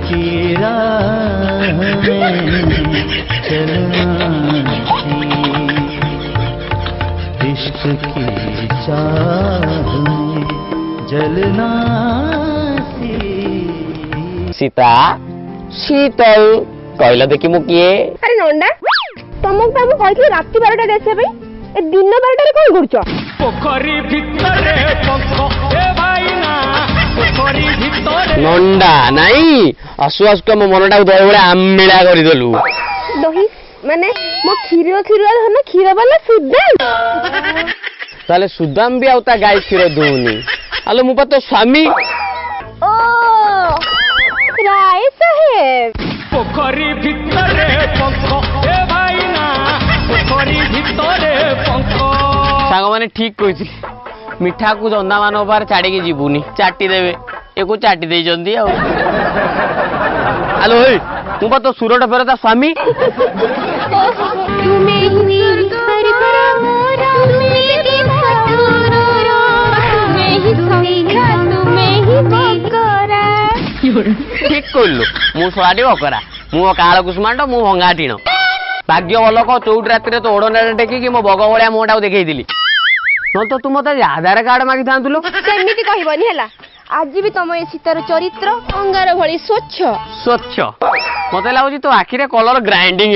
की राह में चलना इश्क की चाह में जलना सीता शीतल कहला देखी मु किए अरे नंदा तुमको तो हम कहथि रात 12टा देसे भाई ए दिन 12टा रे कोन करछ पोखरी भितरे पंख ए भाई ना पोखरी भितरे नंदा नहीं आसु आसु के मो मनटा दही बड़े आमिला कर देलु दही माने मो खीर धन खीर वाला सुदाम ताले सुदाम भी आउता गाय क्षीर दूनी आलो मु तो स्वामी ओ राय साहेब पोखरी भितरे पंख ए भाई ना पोखरी भितरे पंख सांग माने ठीक कहिछि मिठा को जंदा मान बार छाड़ी के जीवुनी चाटी देबे एको चाटी दे जंदी आ हेलो ए तू तो सुरट फेरता स्वामी तुम्हें ही हर पर मोरा मेरी बहारा मैं ही संगा तुम्हें ही बकरा ठीक कहलु मु स्वाडी बकरा मु काल कुसुमांड मु भंगा टीण भाग्य भल को चौट राति तो ओडना टेकी मो बग भलिया मोटा देखई न तो तुम मत आधार कार्ड मागी था सेमिति कहबनी हला आज भी तुम ए सीतार चरित्र अंगार भली स्वच्छ स्वच्छ मत लगुच तो आखिरे कलर ग्राइंडिंग